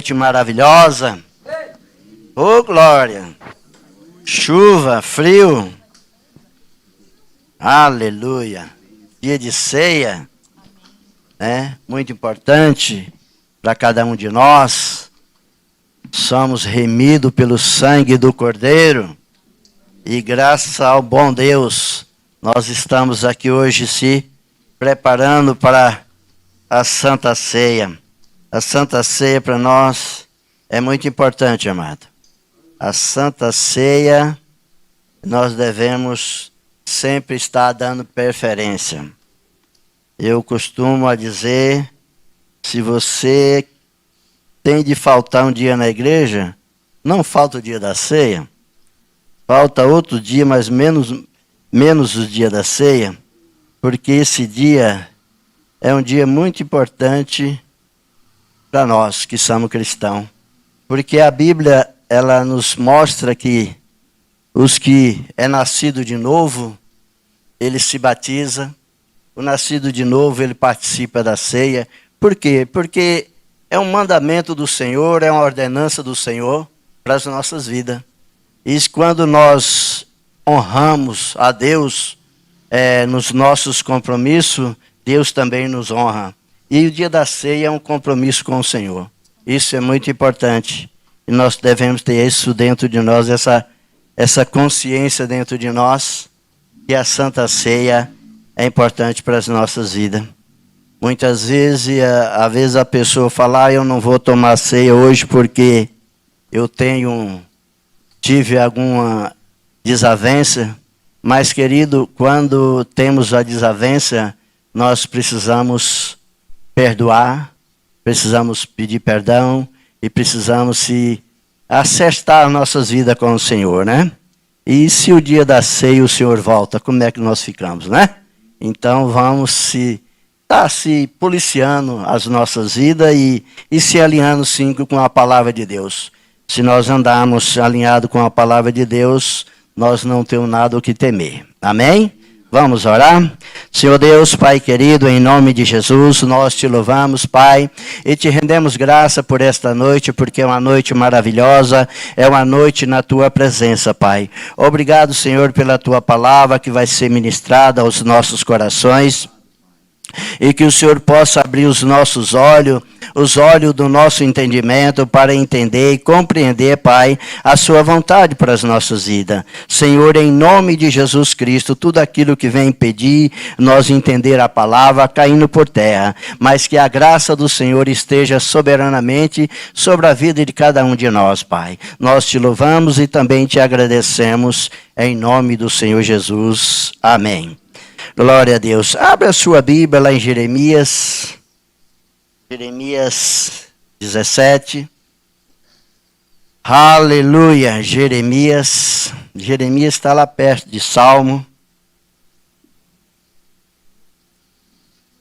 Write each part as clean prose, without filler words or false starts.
Noite maravilhosa. Ô, glória. Chuva, frio. Aleluia. Dia de ceia, né? Muito importante para cada um de nós. Somos remidos pelo sangue do Cordeiro. E graças ao bom Deus, nós estamos aqui hoje se preparando para a Santa Ceia. A Santa Ceia para nós é muito importante, amado. A Santa Ceia, nós devemos sempre estar dando preferência. Eu costumo dizer, se você tem de faltar um dia na igreja, não falta o dia da ceia. Falta outro dia, mas menos o dia da ceia, porque esse dia é um dia muito importante para nós que somos cristãos. Porque a Bíblia, ela nos mostra que os que é nascido de novo, ele se batiza. O nascido de novo, ele participa da ceia. Por quê? Porque é um mandamento do Senhor, é uma ordenança do Senhor para as nossas vidas. E quando nós honramos a Deus nos nossos compromissos, Deus também nos honra. E o dia da ceia é um compromisso com o Senhor. Isso é muito importante. E nós devemos ter isso dentro de nós, essa consciência dentro de nós, que a Santa Ceia é importante para as nossas vidas. Muitas vezes, às vezes a pessoa fala, eu não vou tomar ceia hoje porque eu tive alguma desavença. Mas, querido, quando temos a desavença, nós precisamos perdoar, precisamos pedir perdão e precisamos se acertar nossas vidas com o Senhor, né? E se o dia da ceia o Senhor volta, como é que nós ficamos, né? Então vamos estar se policiando as nossas vidas e se alinhando sim com a palavra de Deus. Se nós andarmos alinhados com a palavra de Deus, nós não temos nada o que temer. Amém? Vamos orar? Senhor Deus, Pai querido, em nome de Jesus, nós te louvamos, Pai, e te rendemos graça por esta noite, porque é uma noite maravilhosa, é uma noite na tua presença, Pai. Obrigado, Senhor, pela tua palavra que vai ser ministrada aos nossos corações. E que o Senhor possa abrir os nossos olhos, os olhos do nosso entendimento para entender e compreender, Pai, a sua vontade para as nossas vidas. Senhor, em nome de Jesus Cristo, tudo aquilo que vem impedir nós entender a palavra caindo por terra, mas que a graça do Senhor esteja soberanamente sobre a vida de cada um de nós, Pai. Nós te louvamos e também te agradecemos em nome do Senhor Jesus. Amém. Glória a Deus. Abra a sua Bíblia lá em Jeremias 17. Aleluia. Jeremias está lá perto de Salmo.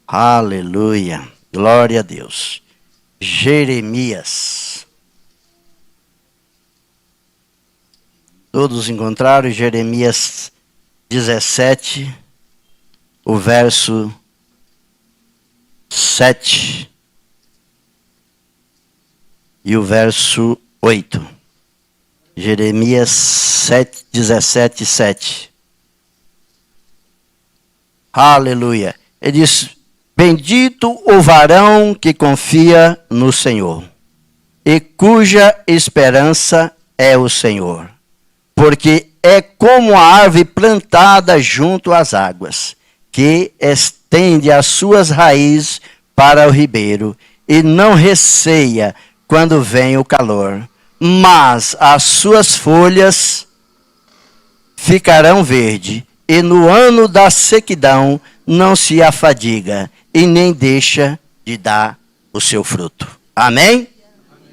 Aleluia. Glória a Deus. Jeremias. Todos encontraram Jeremias 17. O verso 7 e o verso 8. Jeremias 17, 7. Aleluia. Ele diz, bendito o varão que confia no Senhor, e cuja esperança é o Senhor, porque é como a árvore plantada junto às águas, que estende as suas raízes para o ribeiro, e não receia quando vem o calor, mas as suas folhas ficarão verdes, e no ano da sequidão não se afadiga, e nem deixa de dar o seu fruto. Amém?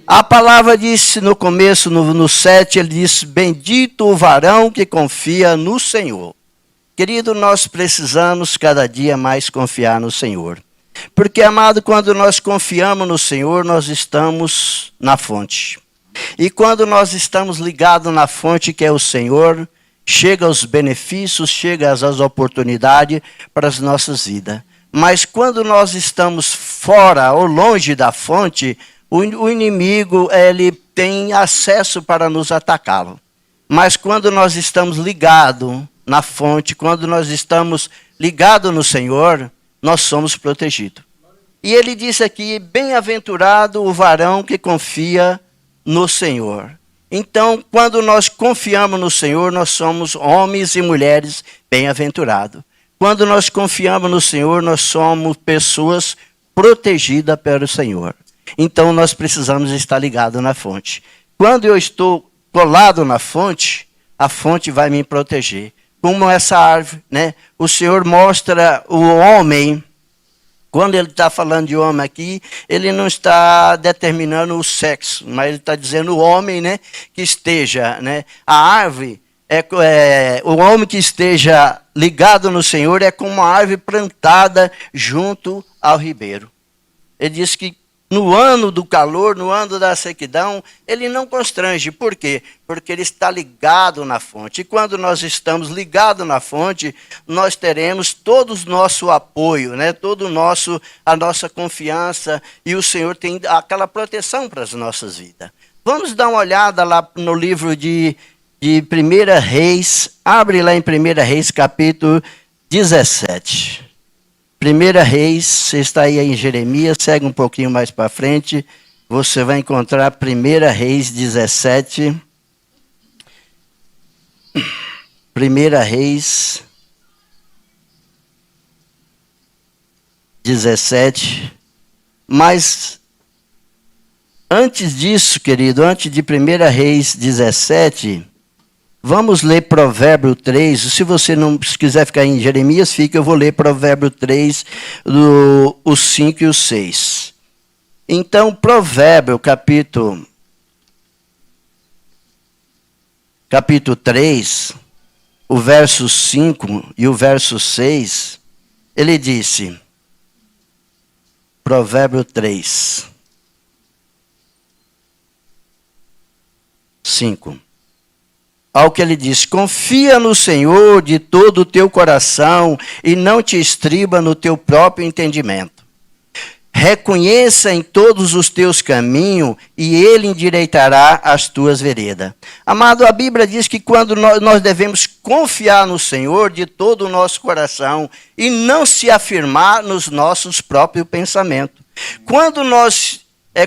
A palavra disse no começo, no 7, ele disse, bendito o varão que confia no Senhor. Querido, nós precisamos cada dia mais confiar no Senhor. Porque, amado, quando nós confiamos no Senhor, nós estamos na fonte. E quando nós estamos ligados na fonte que é o Senhor, chega os benefícios, chega as oportunidades para as nossas vidas. Mas quando nós estamos fora ou longe da fonte, O inimigo, ele tem acesso para nos atacá-lo. Mas quando nós estamos ligados na fonte, quando nós estamos ligados no Senhor, nós somos protegidos. E ele diz aqui, bem-aventurado o varão que confia no Senhor. Então, quando nós confiamos no Senhor, nós somos homens e mulheres bem-aventurados. Quando nós confiamos no Senhor, nós somos pessoas protegidas pelo Senhor. Então, nós precisamos estar ligados na fonte. Quando eu estou colado na fonte, a fonte vai me proteger. Como essa árvore, né? O Senhor mostra o homem, quando ele está falando de homem aqui, ele não está determinando o sexo, mas ele está dizendo o homem, né, que esteja, né? A árvore, o homem que esteja ligado no Senhor é como uma árvore plantada junto ao ribeiro. Ele diz que no ano do calor, no ano da sequidão, ele não constrange. Por quê? Porque ele está ligado na fonte. E quando nós estamos ligados na fonte, nós teremos todo o nosso apoio, né? A nossa confiança, e o Senhor tem aquela proteção para as nossas vidas. Vamos dar uma olhada lá no livro de 1 Reis. Abre lá em 1 Reis, capítulo 17. 1 Reis, você está aí em Jeremias, segue um pouquinho mais para frente, você vai encontrar 1 Reis 17. 1 Reis 17. Mas, antes disso, querido, antes de 1 Reis 17... vamos ler Provérbio 3. Se você não quiser ficar em Jeremias, fica, eu vou ler Provérbio 3, os 5 e os 6. Então, Provérbio, capítulo 3, o verso 5 e o verso 6, ele disse, Provérbio 3, 5. Ao que ele diz, confia no Senhor de todo o teu coração e não te estriba no teu próprio entendimento. Reconheça em todos os teus caminhos e ele endireitará as tuas veredas. Amado, a Bíblia diz que quando nós devemos confiar no Senhor de todo o nosso coração e não se afirmar nos nossos próprios pensamentos. Quando nós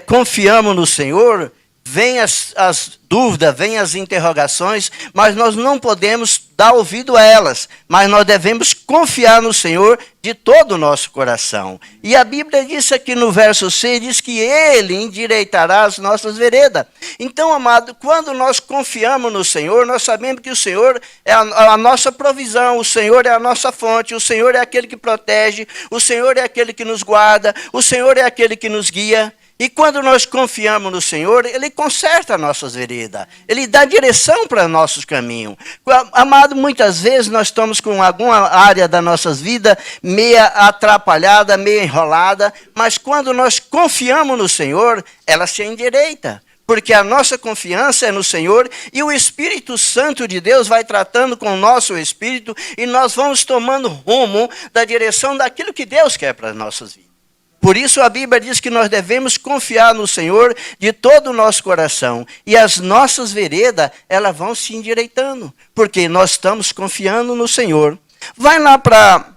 confiamos no Senhor, vem as dúvidas, vem as interrogações, mas nós não podemos dar ouvido a elas, mas nós devemos confiar no Senhor de todo o nosso coração. E a Bíblia diz aqui no verso 6, diz que Ele endireitará as nossas veredas. Então, amado, quando nós confiamos no Senhor, nós sabemos que o Senhor é a nossa provisão, o Senhor é a nossa fonte, o Senhor é aquele que protege, o Senhor é aquele que nos guarda, o Senhor é aquele que nos guia. E quando nós confiamos no Senhor, Ele conserta nossas veredas. Ele dá direção para nossos caminhos. Amado, muitas vezes nós estamos com alguma área da nossa vida meia atrapalhada, meia enrolada, mas quando nós confiamos no Senhor, ela se endireita. Porque a nossa confiança é no Senhor e o Espírito Santo de Deus vai tratando com o nosso espírito e nós vamos tomando rumo da direção daquilo que Deus quer para as nossas vidas. Por isso a Bíblia diz que nós devemos confiar no Senhor de todo o nosso coração. E as nossas veredas, elas vão se endireitando. Porque nós estamos confiando no Senhor. Vai lá para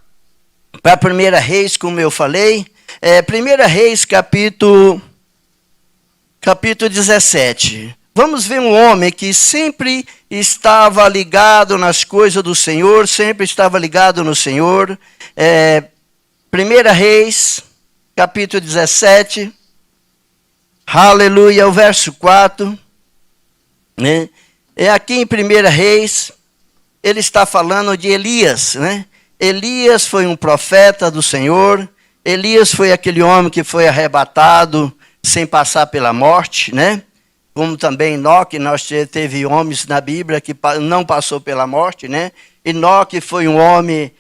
1 Reis, como eu falei. 1 Reis, capítulo 17. Vamos ver um homem que sempre estava ligado nas coisas do Senhor. Sempre estava ligado no Senhor. 1 Reis, capítulo 17, aleluia, o verso 4, né? Aqui em 1 Reis, ele está falando de Elias, né? Elias foi um profeta do Senhor, Elias foi aquele homem que foi arrebatado sem passar pela morte, né? Como também Enoque, nós teve homens na Bíblia que não passou pela morte, né? Enoque foi um homem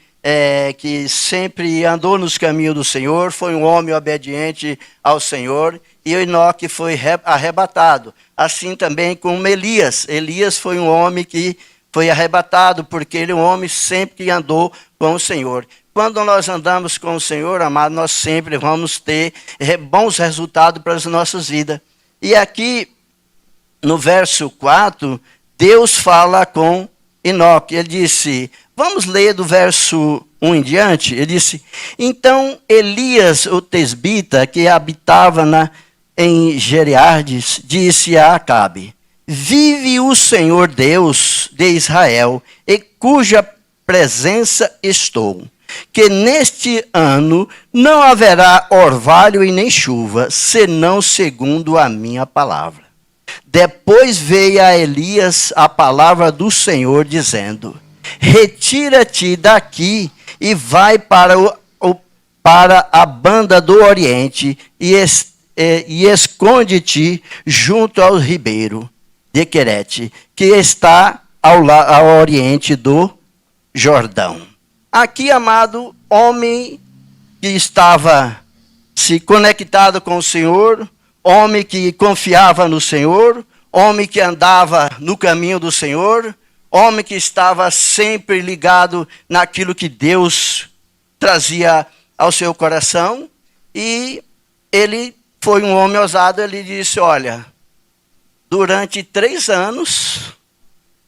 que sempre andou nos caminhos do Senhor, foi um homem obediente ao Senhor, e Enoque foi arrebatado. Assim também como Elias. Elias foi um homem que foi arrebatado, porque ele é um homem sempre que andou com o Senhor. quando nós andamos com o Senhor, amado, nós sempre vamos ter bons resultados para as nossas vidas. E aqui, no verso 4, Deus fala com Enoque. Ele disse, vamos ler do verso 1 em diante. Ele disse, então Elias, o tesbita, que habitava em Jereardes, disse a Acabe, vive o Senhor Deus de Israel, e cuja presença estou, que neste ano não haverá orvalho e nem chuva, senão segundo a minha palavra. Depois veio a Elias a palavra do Senhor, dizendo, retira-te daqui e vai para a banda do Oriente e esconde-te junto ao ribeiro de Querete, que está ao oriente do Jordão. Aqui, amado, homem que estava se conectado com o Senhor, homem que confiava no Senhor, homem que andava no caminho do Senhor, homem que estava sempre ligado naquilo que Deus trazia ao seu coração. E ele foi um homem ousado, ele disse, olha, durante 3 anos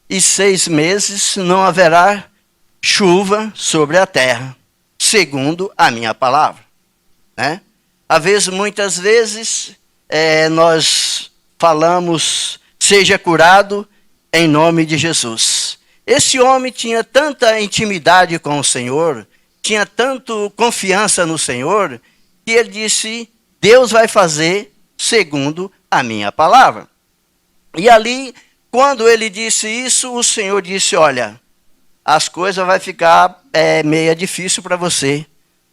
e 6 meses não haverá chuva sobre a terra, segundo a minha palavra. Né? Muitas vezes, nós falamos, seja curado em nome de Jesus. Esse homem tinha tanta intimidade com o Senhor, tinha tanto confiança no Senhor, que ele disse, Deus vai fazer segundo a minha palavra. E ali, quando ele disse isso, o Senhor disse, olha, as coisas vão ficar meio difícil para você.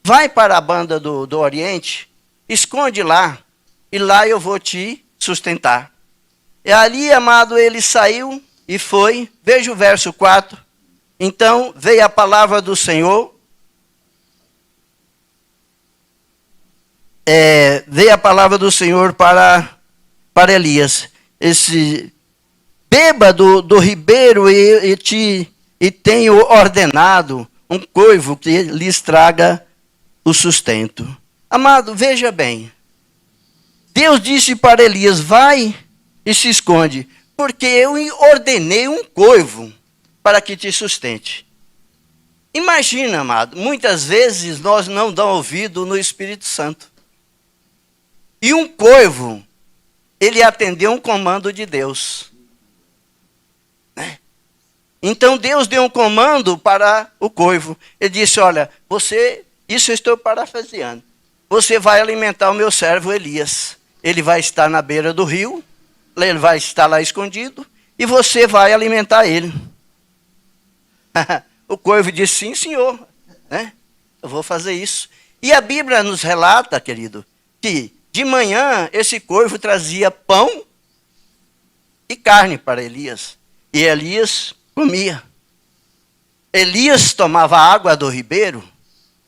Vai para a banda do Oriente, esconde lá, e lá eu vou te sustentar. E ali, amado, ele saiu e foi. Veja o verso 4. Então veio a palavra do Senhor. Veio a palavra do Senhor para Elias. Beba do ribeiro e tenho ordenado um coivo que lhes traga o sustento. Amado, veja bem. Deus disse para Elias, vai e se esconde, porque eu ordenei um coivo para que te sustente. Imagina, amado, muitas vezes nós não damos ouvido no Espírito Santo. E um coivo, ele atendeu um comando de Deus. Né? Então Deus deu um comando para o coivo. Ele disse, olha, isso eu estou parafraseando. Você vai alimentar o meu servo Elias. Ele vai estar na beira do rio, ele vai estar lá escondido, e você vai alimentar ele. O coivo disse, sim, senhor, né? Eu vou fazer isso. E a Bíblia nos relata, querido, que de manhã esse coivo trazia pão e carne para Elias. E Elias comia. Elias tomava água do ribeiro.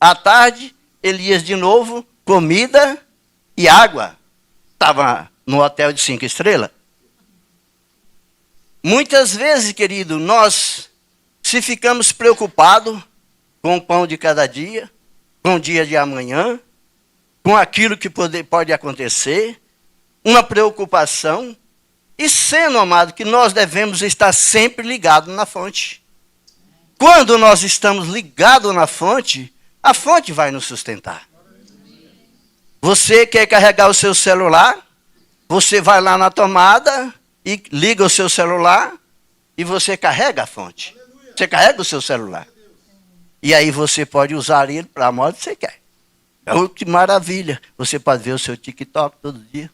À tarde, Elias de novo, comida e água. Estava no hotel de 5 estrelas. Muitas vezes, querido, nós, se ficamos preocupados com o pão de cada dia, com o dia de amanhã, com aquilo que pode acontecer, uma preocupação, e sendo, amado, que nós devemos estar sempre ligados na fonte. Quando nós estamos ligados na fonte, a fonte vai nos sustentar. Você quer carregar o seu celular, você vai lá na tomada e liga o seu celular e você carrega a fonte. Você carrega o seu celular. E aí você pode usar ele para a modo que você quer. Oh, que maravilha. Você pode ver o seu TikTok todo dia.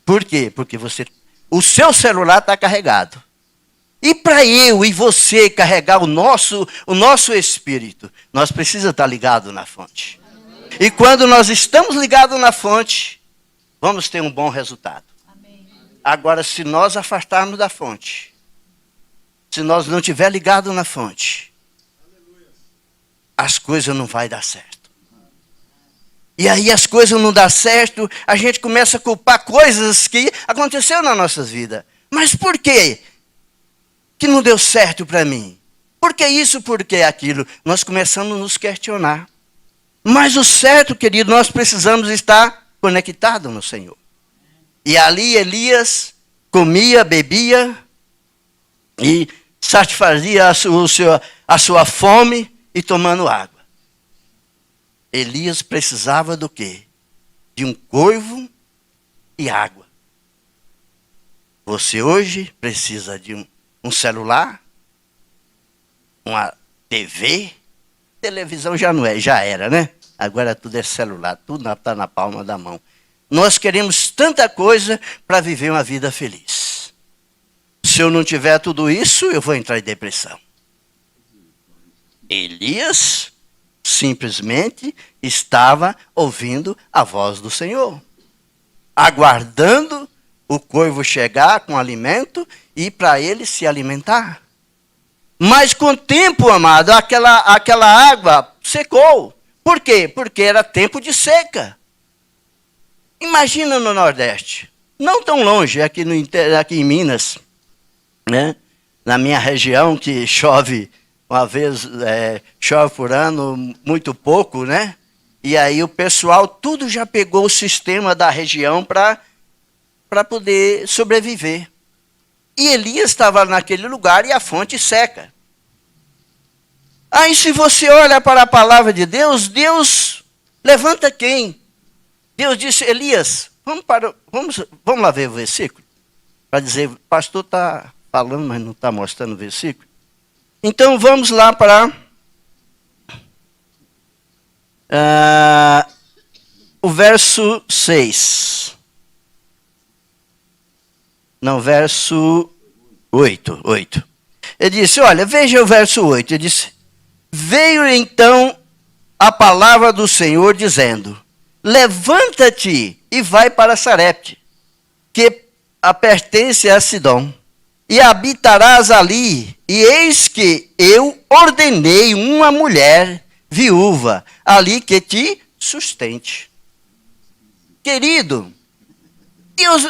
Por quê? Porque o seu celular está carregado. E para eu e você carregar o nosso espírito, nós precisamos estar ligados na fonte. E quando nós estamos ligados na fonte, vamos ter um bom resultado. Agora, se nós afastarmos da fonte, se nós não estiver ligado na fonte, as coisas não vão dar certo. E aí as coisas não dão certo, a gente começa a culpar coisas que aconteceram nas nossas vidas. Mas por quê que não deu certo para mim? Por que isso, por que aquilo? Nós começamos a nos questionar. Mas o certo, querido, nós precisamos estar conectados no Senhor. E ali Elias comia, bebia e satisfazia a sua fome e tomando água. Elias precisava do quê? De um coivo e água. Você hoje precisa de um celular, uma TV, televisão já era, né? Agora tudo é celular, tudo está na palma da mão. Nós queremos tanta coisa para viver uma vida feliz. Se eu não tiver tudo isso, eu vou entrar em depressão. Elias simplesmente estava ouvindo a voz do Senhor, aguardando o coivo chegar com alimento e para ele se alimentar. Mas com o tempo, amado, aquela água secou. Por quê? Porque era tempo de seca. Imagina no Nordeste, não tão longe, aqui em Minas, né? Na minha região, que chove uma vez, chove por ano muito pouco, né? E aí o pessoal tudo já pegou o sistema da região para poder sobreviver. E Elias estava naquele lugar e a fonte seca. Aí se você olha para a palavra de Deus, Deus levanta quem? Deus disse, Elias, vamos lá ver o versículo. Para dizer, o pastor está falando, mas não está mostrando o versículo. Então vamos lá para o verso 6. Não, verso 8. Ele disse, olha, veja o verso 8. Ele disse, veio então a palavra do Senhor dizendo, levanta-te e vai para Sarepte, que pertence a Sidom, e habitarás ali. E eis que eu ordenei uma mulher viúva ali que te sustente. Querido, Deus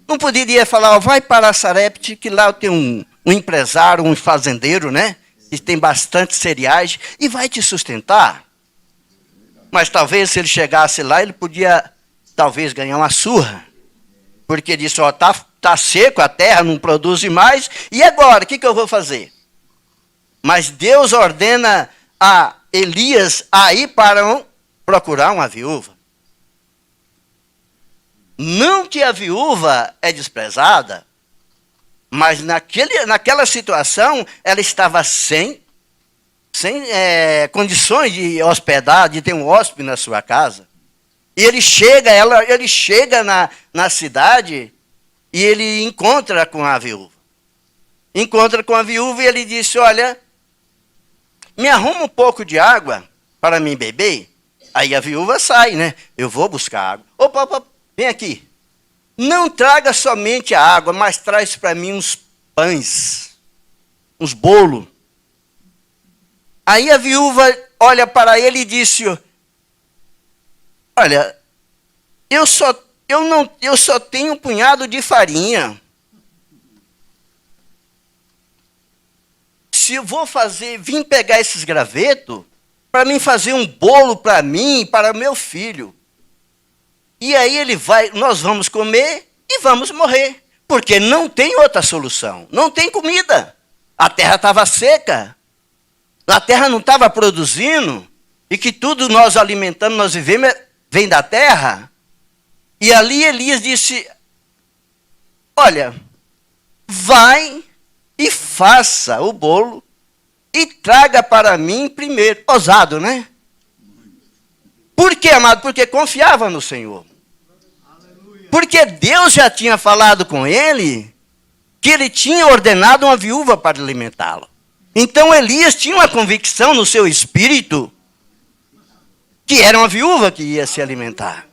não poderia falar, vai para Sarepte, que lá tem um empresário, um fazendeiro, né? Que tem bastante cereais e vai te sustentar. Mas talvez se ele chegasse lá, ele podia talvez ganhar uma surra. Porque ele disse, tá seco, a terra não produz mais, e agora, o que eu vou fazer? Mas Deus ordena a Elias a ir para procurar uma viúva. Não que a viúva é desprezada, mas naquela situação ela estava sem condições de hospedar, de ter um hóspede na sua casa. E ele chega na cidade e ele encontra com a viúva. Encontra com a viúva e ele disse, olha, me arruma um pouco de água para mim beber. Aí a viúva sai, né? Eu vou buscar água. Opa, vem aqui. Não traga somente a água, mas traz para mim uns pães, uns bolos. Aí a viúva olha para ele e disse, olha, eu só tenho um punhado de farinha. Se eu vou vim pegar esses gravetos para mim fazer um bolo para mim e para meu filho. E aí nós vamos comer e vamos morrer. Porque não tem outra solução. Não tem comida. A terra estava seca. A terra não estava produzindo. E que tudo nós alimentamos, nós vivemos, vem da terra. E ali Elias disse, olha, vai e faça o bolo e traga para mim primeiro. Ousado, né? Por quê, amado? Porque confiava no Senhor. Porque Deus já tinha falado com ele que ele tinha ordenado uma viúva para alimentá-lo. Então Elias tinha uma convicção no seu espírito que era uma viúva que ia se alimentar.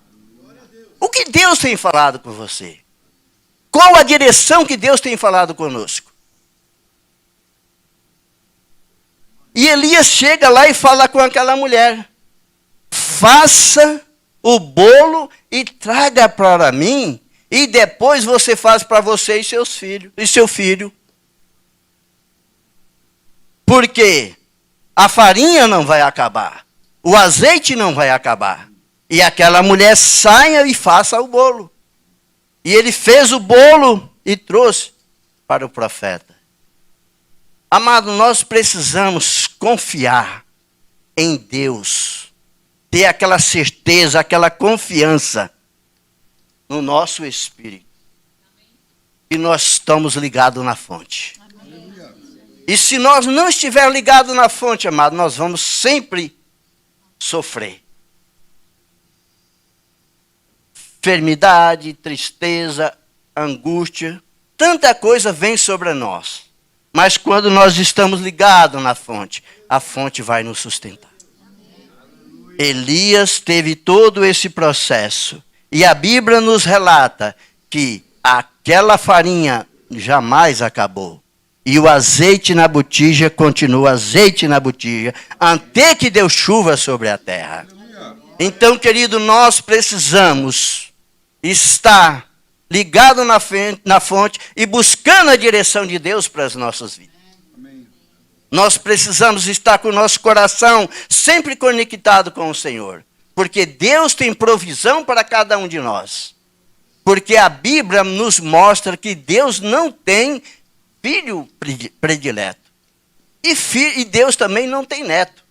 O que Deus tem falado com você? Qual a direção que Deus tem falado conosco? E Elias chega lá e fala com aquela mulher, faça o bolo e traga para mim, e depois você faz para você e seus filhos, e seu filho. Porque a farinha não vai acabar, o azeite não vai acabar. E aquela mulher saia e faça o bolo. E ele fez o bolo e trouxe para o profeta. Amado, nós precisamos confiar em Deus, ter aquela certeza, aquela confiança no nosso espírito. E nós estamos ligados na fonte. E se nós não estivermos ligados na fonte, amado, nós vamos sempre sofrer. Enfermidade, tristeza, angústia, tanta coisa vem sobre nós. Mas quando nós estamos ligados na fonte, a fonte vai nos sustentar. Elias teve todo esse processo. E a Bíblia nos relata que aquela farinha jamais acabou. E o azeite na botija continua azeite na botija, até que deu chuva sobre a terra. Então, querido, nós precisamos estar ligado na fonte e buscando a direção de Deus para as nossas vidas. Amém. Nós precisamos estar com o nosso coração sempre conectado com o Senhor. Porque Deus tem provisão para cada um de nós. Porque a Bíblia nos mostra que Deus não tem filho predileto. E Deus também não tem neto.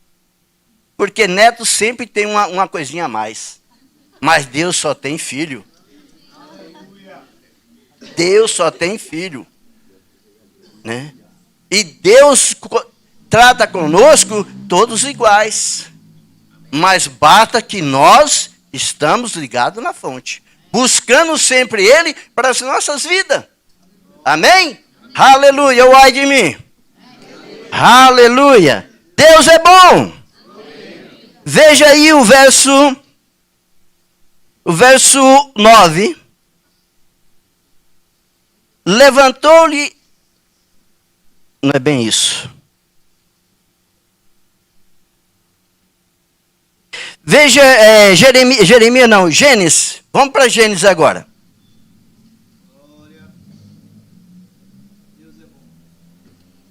Porque neto sempre tem uma coisinha a mais. Mas Deus só tem filho. Deus só tem filho. Né? E Deus trata conosco todos iguais. Mas basta que nós estamos ligados na fonte. Buscando sempre Ele para as nossas vidas. Amém? Aleluia, o ai de mim. Aleluia. Deus é bom. Veja aí o verso 9. Levantou-lhe... Não é bem isso. Veja, Jeremias não, Gênesis. Vamos para Gênesis agora.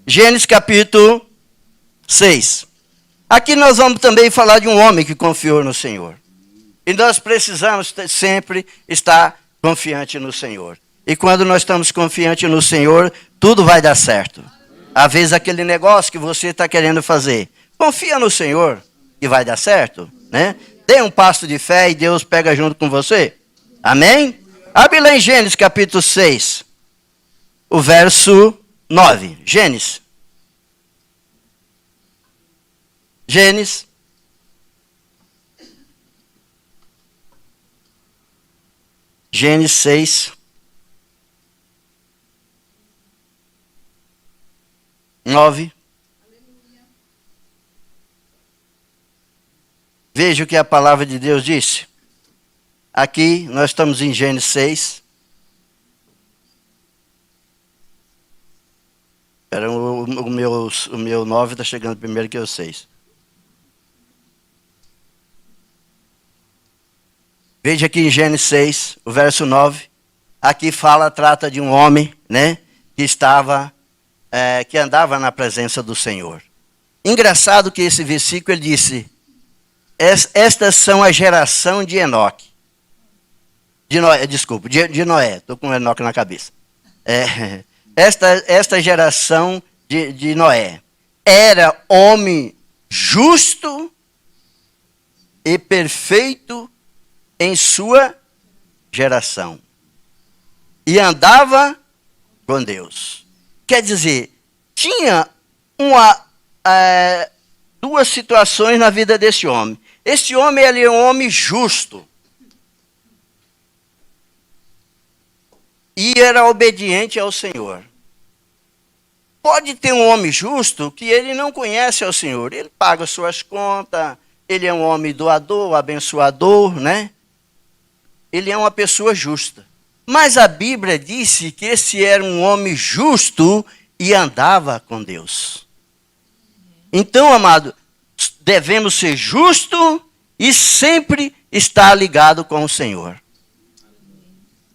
Gênesis capítulo 6. Aqui nós vamos também falar de um homem que confiou no Senhor. E nós precisamos sempre estar confiante no Senhor. E quando nós estamos confiantes no Senhor, tudo vai dar certo. Às vezes aquele negócio que você está querendo fazer, confia no Senhor que vai dar certo, né? Dê um passo de fé e Deus pega junto com você. Amém? Abre lá em Gênesis capítulo 6, o verso 9. Gênesis. Gênesis 6. 9. Veja o que a palavra de Deus disse. Aqui nós estamos em Gênesis 6. Espera, o meu 9 está chegando primeiro que o 6. Veja aqui em Gênesis 6, o verso 9. Aqui trata de um homem, né, que andava na presença do Senhor. Engraçado que esse versículo ele disse: estas são a geração de Enoque. De Noé. Estou com Enoque na cabeça. Esta geração de Noé era homem justo e perfeito em sua geração. E andava com Deus. Quer dizer, tinha duas situações na vida desse homem. Esse homem, ele é um homem justo. E era obediente ao Senhor. Pode ter um homem justo que ele não conhece ao Senhor. Ele paga suas contas, ele é um homem doador, abençoador, né? Ele é uma pessoa justa. Mas a Bíblia disse que esse era um homem justo e andava com Deus. Então, amado, devemos ser justos e sempre estar ligado com o Senhor.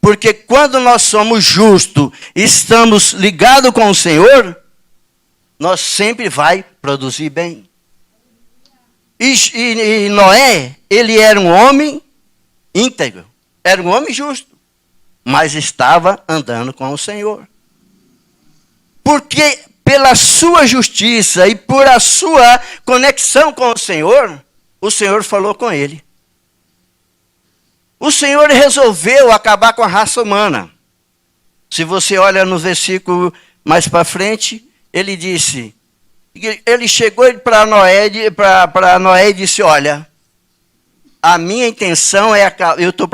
Porque quando nós somos justos e estamos ligados com o Senhor, nós sempre vai produzir bem. E Noé, ele era um homem íntegro, era um homem justo, mas estava andando com o Senhor. Porque pela sua justiça e por a sua conexão com o Senhor falou com ele. O Senhor resolveu acabar com a raça humana. Se você olha no versículo mais para frente, ele disse, ele chegou para Noé e disse, olha, a minha intenção é, eu estou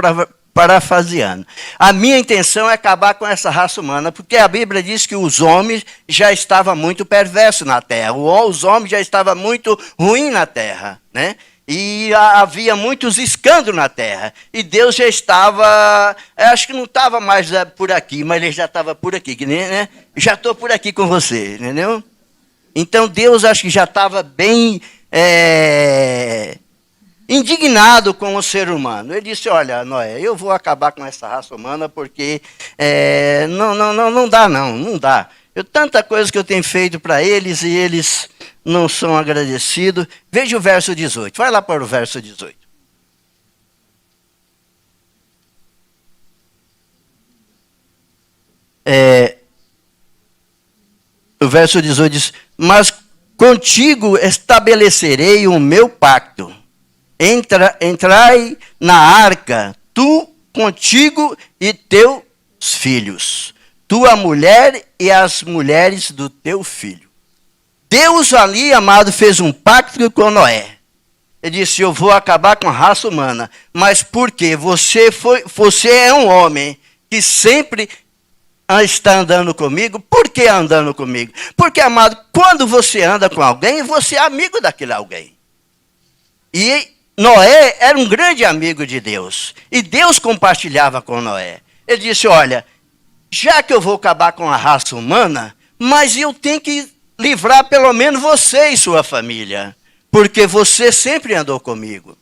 parafraseando, a minha intenção é acabar com essa raça humana, porque a Bíblia diz que os homens já estavam muito perversos na terra, os homens já estavam muito ruins na terra, né? E havia muitos escândalos na terra. E Deus já estava, acho que não estava mais por aqui, mas ele já estava por aqui, né? Já estou por aqui com você, entendeu? Então Deus acho que já estava bem indignado com o ser humano. Ele disse, olha, Noé, eu vou acabar com essa raça humana porque não dá. Tanta coisa que eu tenho feito para eles e eles não são agradecidos. Veja o verso 18. Vai lá para o verso 18. O verso 18 diz, mas contigo estabelecerei o meu pacto. Entrai na arca, tu contigo e teus filhos, tua mulher e as mulheres do teu filho. Deus ali, amado, fez um pacto com Noé. Ele disse, eu vou acabar com a raça humana. Mas por quê? Você é um homem que sempre está andando comigo. Por que andando comigo? Porque, amado, quando você anda com alguém, você é amigo daquele alguém. E Noé era um grande amigo de Deus. E Deus compartilhava com Noé. Ele disse, olha, já que eu vou acabar com a raça humana, mas eu tenho que livrar pelo menos você e sua família, porque você sempre andou comigo.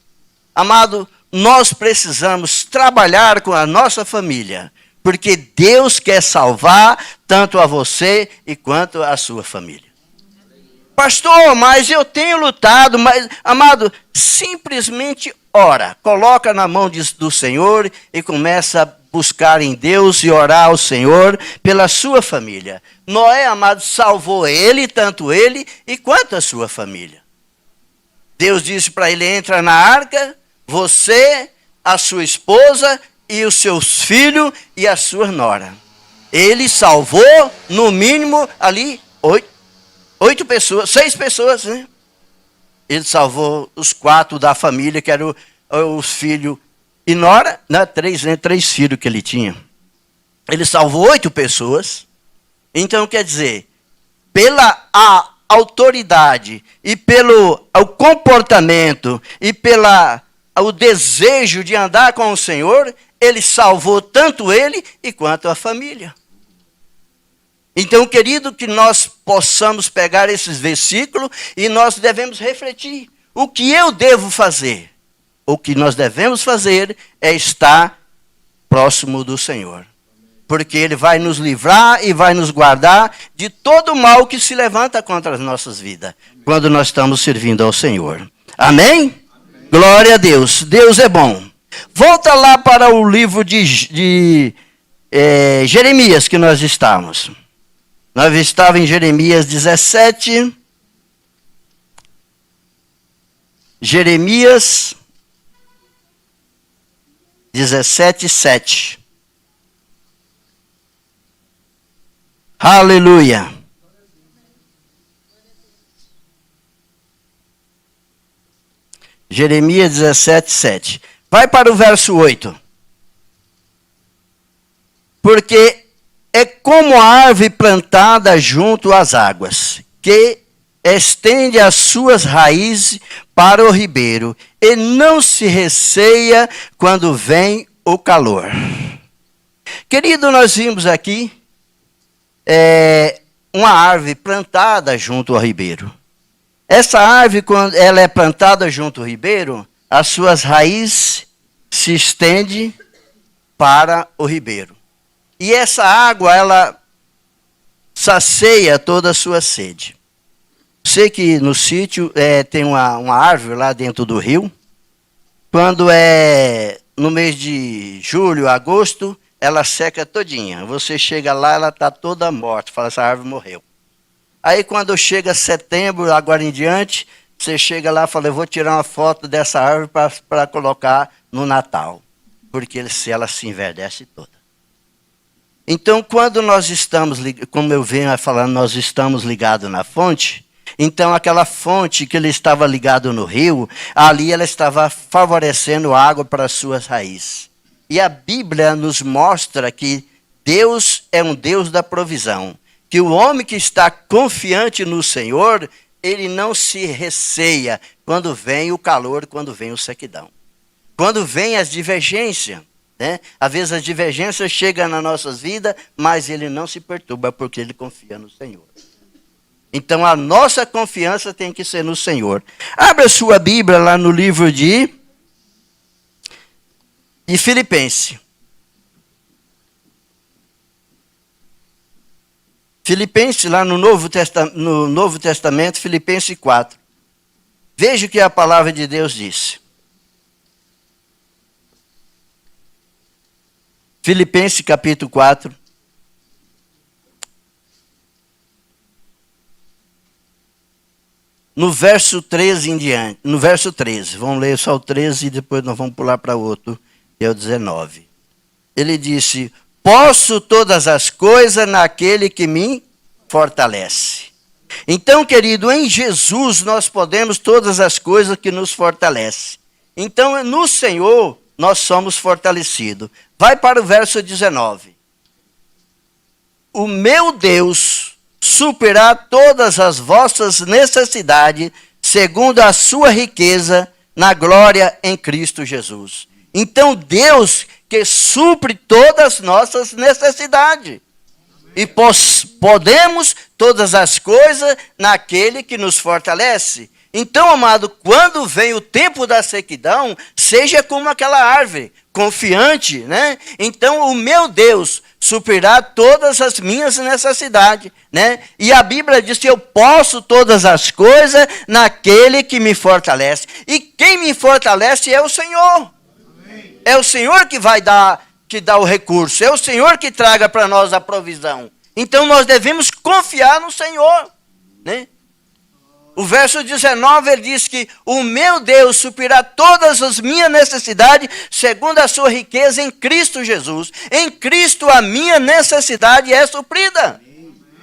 Amado, nós precisamos trabalhar com a nossa família, porque Deus quer salvar tanto a você e quanto a sua família. Pastor, mas eu tenho lutado, mas, amado, simplesmente ora, coloca na mão do Senhor e começa a buscar em Deus e orar ao Senhor pela sua família. Noé, amado, salvou ele, tanto ele e quanto a sua família. Deus disse para ele, entra na arca, você, a sua esposa e os seus filhos e a sua nora. Ele salvou, no mínimo, ali, 6 pessoas, né? Ele salvou os 4 da família, que eram os filhos e nora, né? 3 filhos que ele tinha. Ele salvou 8 pessoas. Então, quer dizer, pela autoridade e pelo o comportamento e o desejo de andar com o Senhor, ele salvou tanto ele e quanto a família. Então, querido, que nós possamos pegar esses versículos e nós devemos refletir. O que eu devo fazer? O que nós devemos fazer é estar próximo do Senhor. Porque Ele vai nos livrar e vai nos guardar de todo o mal que se levanta contra as nossas vidas, quando nós estamos servindo ao Senhor. Amém? Amém. Glória a Deus. Deus é bom. Volta lá para o livro de Jeremias que nós estávamos. Nós estávamos em Jeremias 17. Jeremias 17, 7. Aleluia. Jeremias 17, 7. Vai para o verso 8. Porque é como a árvore plantada junto às águas, que estende as suas raízes para o ribeiro, e não se receia quando vem o calor. Querido, nós vimos aqui uma árvore plantada junto ao ribeiro. Essa árvore, quando ela é plantada junto ao ribeiro, as suas raízes se estendem para o ribeiro. E essa água, ela sacia toda a sua sede. sei que no sítio tem uma árvore lá dentro do rio. Quando é no mês de julho, agosto, ela seca todinha. Você chega lá, ela está toda morta. Fala, essa árvore morreu. Aí quando chega setembro, agora em diante, você chega lá e fala, eu vou tirar uma foto dessa árvore para colocar no Natal. Porque ela se enverdece toda. Então, quando nós estamos, como eu venho falando, nós estamos ligados na fonte, então aquela fonte que ele estava ligado no rio, ali ela estava favorecendo água para as suas raízes. E a Bíblia nos mostra que Deus é um Deus da provisão. Que o homem que está confiante no Senhor, ele não se receia quando vem o calor, quando vem o sequidão. Quando vem as divergências. Às vezes as divergências chegam nas nossas vidas, mas ele não se perturba porque ele confia no Senhor. Então a nossa confiança tem que ser no Senhor. Abra sua Bíblia lá no livro de Filipenses. Filipenses, lá no Novo Testamento, Filipenses 4. Veja o que a palavra de Deus disse. Filipenses capítulo 4. No verso 13 em diante. No verso 13. Vamos ler só o 13 e depois nós vamos pular para outro, que é o 19. Ele disse, posso todas as coisas naquele que me fortalece. Então, querido, em Jesus nós podemos todas as coisas que nos fortalecem. Então, no Senhor nós somos fortalecidos. Vai para o verso 19. O meu Deus suprirá todas as vossas necessidades, segundo a sua riqueza na glória em Cristo Jesus. Então, Deus que supre todas as nossas necessidades. E podemos todas as coisas naquele que nos fortalece. Então, amado, quando vem o tempo da sequidão, seja como aquela árvore, confiante, né? Então, o meu Deus suprirá todas as minhas necessidades, né? E a Bíblia diz que eu posso todas as coisas naquele que me fortalece. E quem me fortalece é o Senhor. Amém. É o Senhor que vai te dar o recurso. É o Senhor que traga para nós a provisão. Então, nós devemos confiar no Senhor, né? O verso 19, ele diz que o meu Deus suprirá todas as minhas necessidades, segundo a sua riqueza em Cristo Jesus. Em Cristo a minha necessidade é suprida,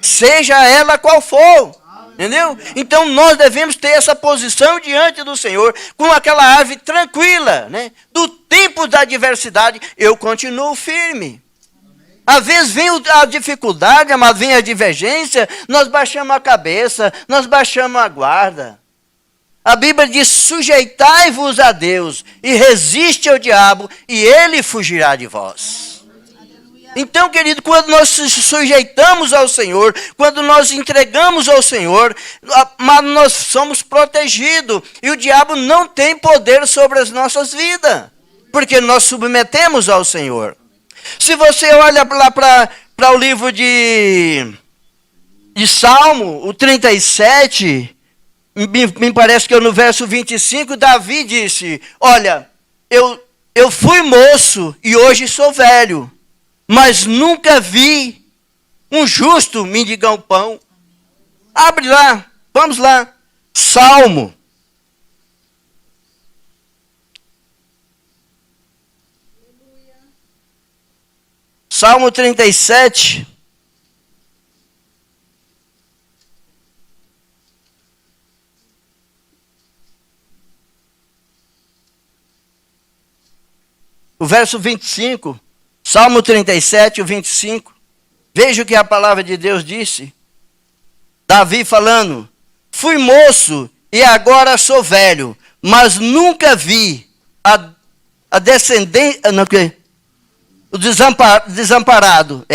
seja ela qual for. Entendeu? Então nós devemos ter essa posição diante do Senhor, com aquela árvore tranquila, né? Do tempo da adversidade, eu continuo firme. Às vezes vem a dificuldade, mas vem a divergência, nós baixamos a cabeça, nós baixamos a guarda. A Bíblia diz, sujeitai-vos a Deus e resiste ao diabo e ele fugirá de vós. Então, querido, quando nós nos sujeitamos ao Senhor, quando nós entregamos ao Senhor, mas nós somos protegidos e o diabo não tem poder sobre as nossas vidas, porque nós submetemos ao Senhor. Se você olha lá para o livro de Salmo, o 37, me parece que é no verso 25, Davi disse, olha, eu fui moço e hoje sou velho, mas nunca vi um justo mendigar um pão. Abre lá, vamos lá, Salmo. Salmo 37. O verso 25. Salmo 37, o 25. Veja o que a palavra de Deus disse. Davi falando, fui moço e agora sou velho, mas nunca vi a descendência... O desamparado,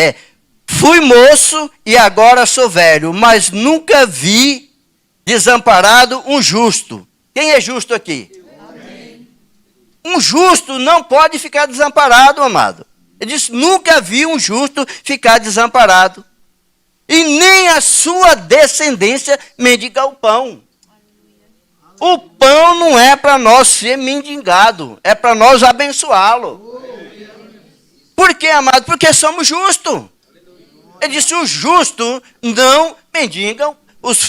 fui moço e agora sou velho, mas nunca vi desamparado um justo. Quem é justo aqui? Amém. Um justo não pode ficar desamparado, amado. Ele disse, nunca vi um justo ficar desamparado. e nem a sua descendência mendigar o pão. O pão não é para nós ser mendigado, é para nós abençoá-lo. Por quê, amado? Porque somos justos. Ele disse, o justo não mendiga,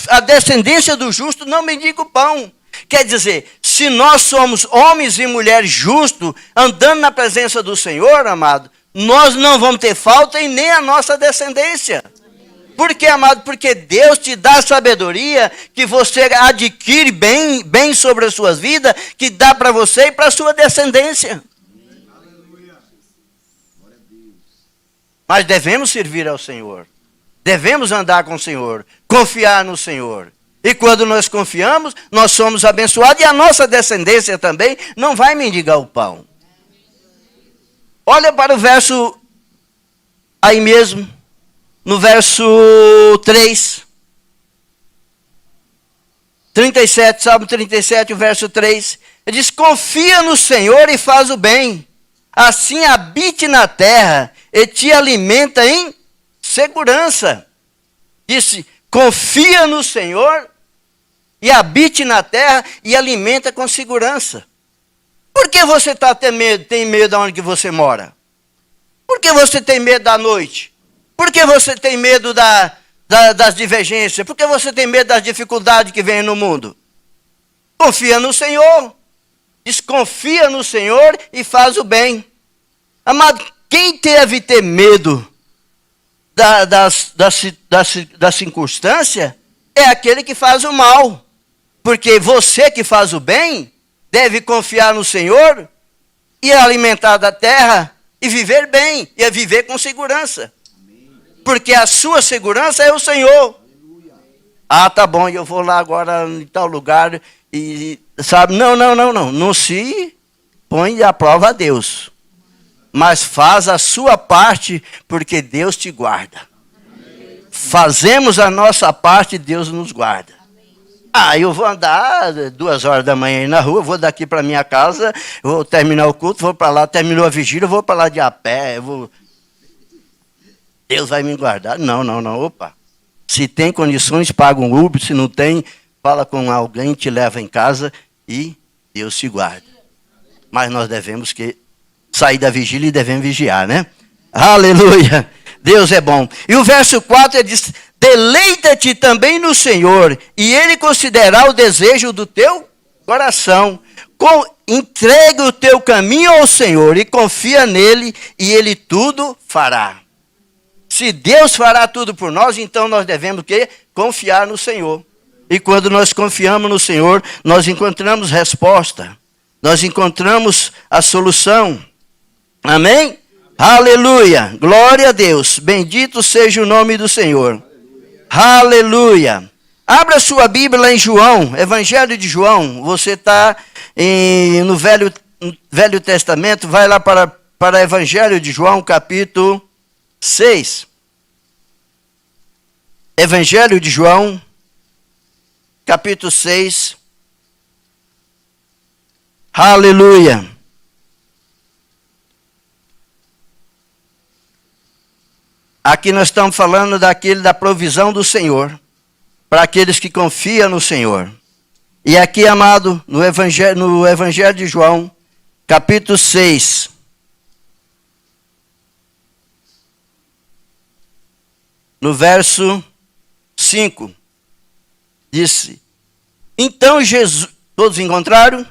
a descendência do justo não mendiga o pão. Quer dizer, se nós somos homens e mulheres justos, andando na presença do Senhor, amado, nós não vamos ter falta e nem a nossa descendência. Por quê, amado? Porque Deus te dá sabedoria que você adquire bem sobre as suas vidas, que dá para você e para a sua descendência. Mas devemos servir ao Senhor. Devemos andar com o Senhor, confiar no Senhor. E quando nós confiamos, nós somos abençoados e a nossa descendência também não vai mendigar o pão. Olha para o verso aí mesmo, no verso 3. 37, Salmo 37, o verso 3. Ele diz, confia no Senhor e faz o bem. Assim habite na terra e te alimenta em segurança. Disse, confia no Senhor e habite na terra e alimenta com segurança. Por que você tem medo de onde que você mora? Por que você tem medo da noite? Por que você tem medo das divergências? Por que você tem medo das dificuldades que vêm no mundo? Confia no Senhor. Desconfia no Senhor e faz o bem. Amado, quem deve ter medo da circunstância é aquele que faz o mal. Porque você que faz o bem deve confiar no Senhor e alimentar da terra e viver bem, e viver com segurança. Porque a sua segurança é o Senhor. Ah, tá bom, eu vou lá agora em tal lugar e, sabe, não se põe à prova a Deus. Mas faz a sua parte, porque Deus te guarda. Fazemos a nossa parte, Deus nos guarda. Ah, eu vou andar 2 horas da manhã aí na rua, vou daqui para minha casa, vou terminar o culto, vou para lá, terminou a vigília, vou para lá de a pé, Deus vai me guardar. Não, opa. Se tem condições, paga um Uber, se não tem, fala com alguém, te leva em casa e Deus te guarda. Mas nós devemos sair da vigília e devemos vigiar, né? Aleluia! Deus é bom. E o verso 4 diz, deleita-te também no Senhor, e Ele considerará o desejo do teu coração. Entregue o teu caminho ao Senhor e confia nele, e Ele tudo fará. Se Deus fará tudo por nós, então nós devemos confiar no Senhor. E quando nós confiamos no Senhor, nós encontramos resposta. Nós encontramos a solução. Amém? Aleluia. Glória a Deus. Bendito seja o nome do Senhor. Aleluia. Abra sua Bíblia lá em João, Evangelho de João. Você está no Velho Testamento, vai lá para o Evangelho de João, capítulo 6. Evangelho de João, capítulo 6. Aleluia. Aqui nós estamos falando da provisão do Senhor, para aqueles que confiam no Senhor. E aqui, amado, no Evangelho de João, capítulo 6, no verso 5, disse, então Jesus, todos encontraram?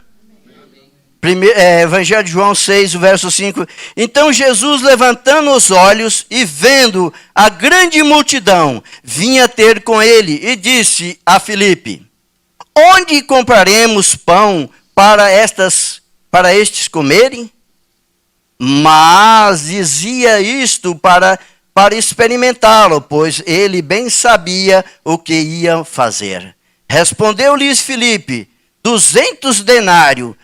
Evangelho de João 6, verso 5. Então Jesus, levantando os olhos e vendo a grande multidão, vinha ter com ele e disse a Filipe, onde compraremos pão para estes comerem? Mas dizia isto para experimentá-lo, pois ele bem sabia o que ia fazer. Respondeu-lhes Filipe, 200 denários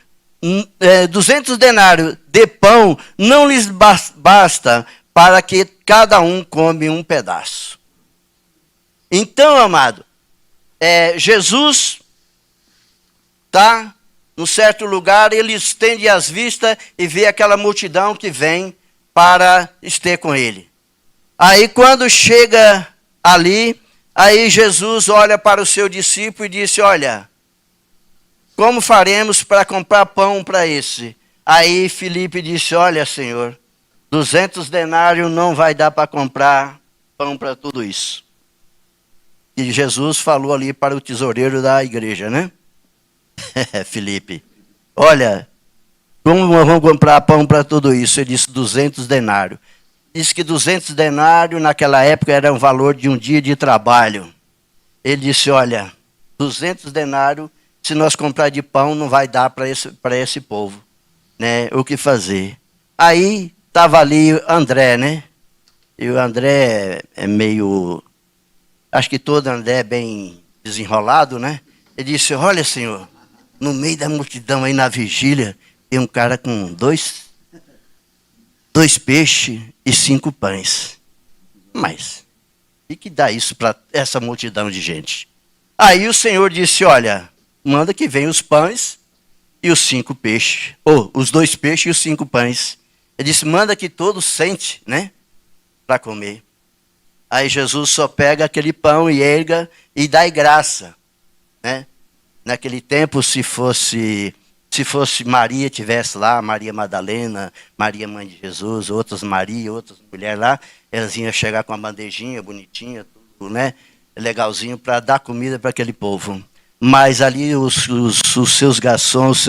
de pão não lhes basta para que cada um come um pedaço. Então, amado, Jesus está num certo lugar, ele estende as vistas e vê aquela multidão que vem para estar com ele. Aí quando chega ali, aí Jesus olha para o seu discípulo e disse, olha, como faremos para comprar pão para esse? Aí Filipe disse, olha, Senhor, 200 denários não vai dar para comprar pão para tudo isso. E Jesus falou ali para o tesoureiro da igreja, né? Filipe, olha, como nós vamos comprar pão para tudo isso? Ele disse 200 denários. Disse que 200 denários naquela época era um valor de um dia de trabalho. Ele disse, olha, 200 denários, se nós comprar de pão, não vai dar para esse povo, né? O que fazer? Aí estava ali André, né? E o André é meio, acho que todo André é bem desenrolado, né? Ele disse, olha, Senhor, no meio da multidão aí na vigília, tem um cara com dois peixes e 5 pães. Mas, e que dá isso para essa multidão de gente? Aí o Senhor disse, olha, manda que venham os pães e os 5 peixes. Ou, os 2 peixes e os 5 pães. Ele disse, manda que todos sente, né? Para comer. Aí Jesus só pega aquele pão e erga e dá graça, né? Naquele tempo, se fosse Maria, tivesse lá, Maria Madalena, Maria Mãe de Jesus, outras Maria, outras mulheres lá, elas iam chegar com uma bandejinha bonitinha, tudo, né? Legalzinho para dar comida para aquele povo. Mas ali os seus garçons,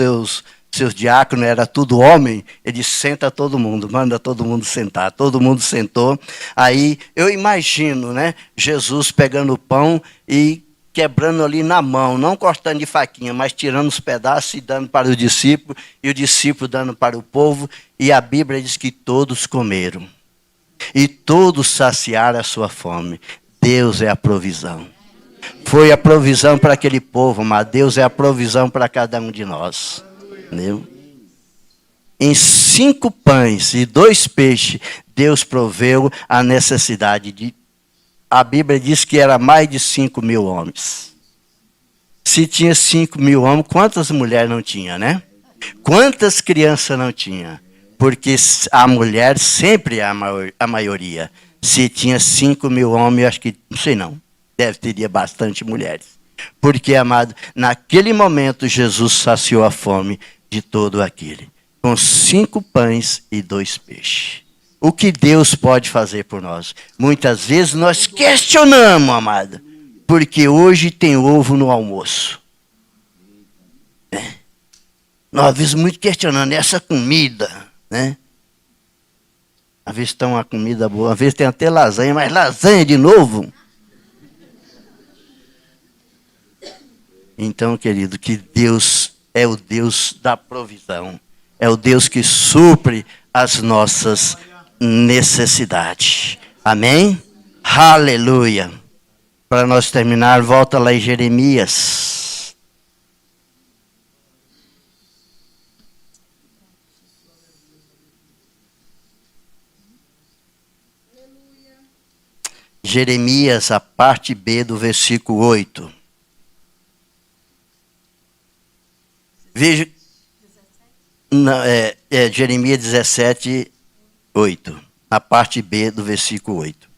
seus diáconos, era tudo homem, ele senta todo mundo, manda todo mundo sentar. Todo mundo sentou. Aí eu imagino, né? Jesus pegando o pão e quebrando ali na mão, não cortando de faquinha, mas tirando os pedaços e dando para o discípulo, e o discípulo dando para o povo, e a Bíblia diz que todos comeram, e todos saciaram a sua fome. Deus é a provisão. Foi a provisão para aquele povo, mas Deus é a provisão para cada um de nós. Entendeu? Em 5 pães e 2 peixes, Deus proveu a necessidade de. A Bíblia diz que era mais de 5.000 homens. Se tinha 5.000 homens, quantas mulheres não tinha, né? Quantas crianças não tinha? Porque a mulher sempre é a maioria. Se tinha 5.000 homens, acho que, não sei não, deve ter bastante mulheres. Porque, amado, naquele momento Jesus saciou a fome de todo aquele. Com 5 pães e 2 peixes. O que Deus pode fazer por nós? Muitas vezes nós questionamos, amado, porque hoje tem ovo no almoço. Nós vemos muito questionando essa comida, né? Às vezes tem uma comida boa, às vezes tem até lasanha, mas lasanha de novo? Então, querido, que Deus é o Deus da provisão. É o Deus que supre as nossas necessidade. Amém? Aleluia. Para nós terminar, volta lá em Jeremias. Jeremias, a parte B do versículo 8. Veja, Jeremias 17, 8, a parte B do versículo 8.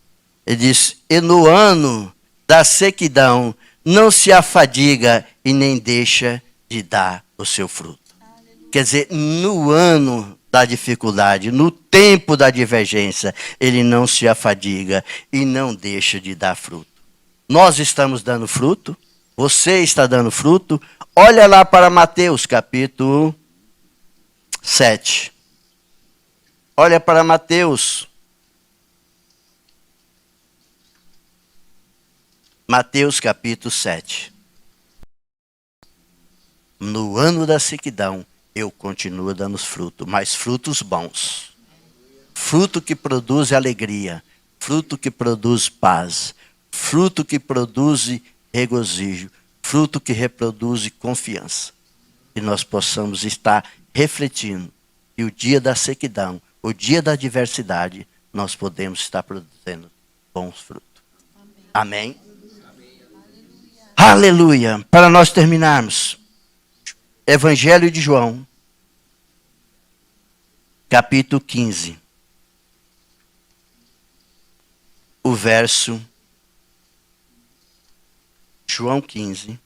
Ele diz, e no ano da sequidão não se afadiga e nem deixa de dar o seu fruto. Quer dizer, no ano da dificuldade, no tempo da divergência, ele não se afadiga e não deixa de dar fruto. Nós estamos dando fruto, você está dando fruto. Olha lá para Mateus capítulo 7. Olha para Mateus. Mateus capítulo 7. No ano da sequidão, eu continuo dando fruto, mas frutos bons. Fruto que produz alegria, fruto que produz paz, fruto que produz regozijo, fruto que reproduz confiança. Que nós possamos estar refletindo que o dia da sequidão, o dia da adversidade, nós podemos estar produzindo bons frutos. Amém? Aleluia. Para nós terminarmos, Evangelho de João, capítulo 15, o verso João 15.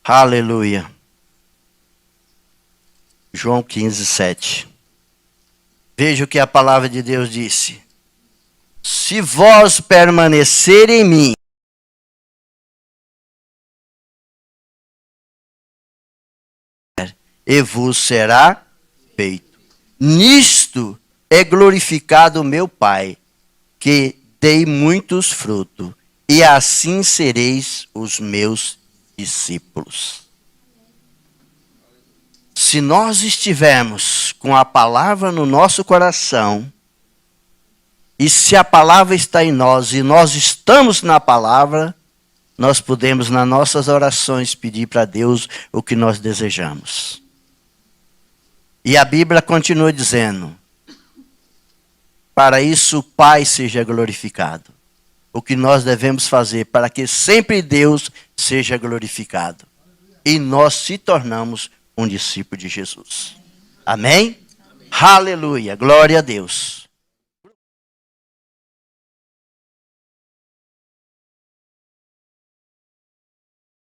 Aleluia. João 15, 7. Veja o que a palavra de Deus disse. Se vós permanecer em mim, e vos será feito. Nisto é glorificado o meu Pai, que dei muitos frutos, e assim sereis os meus discípulos. Se nós estivermos com a palavra no nosso coração, e se a palavra está em nós e nós estamos na palavra, nós podemos nas nossas orações pedir para Deus o que nós desejamos. E a Bíblia continua dizendo, para isso o Pai seja glorificado. O que nós devemos fazer para que sempre Deus seja glorificado. E nós se tornamos um discípulo de Jesus. Amém? Amém. Aleluia, glória a Deus.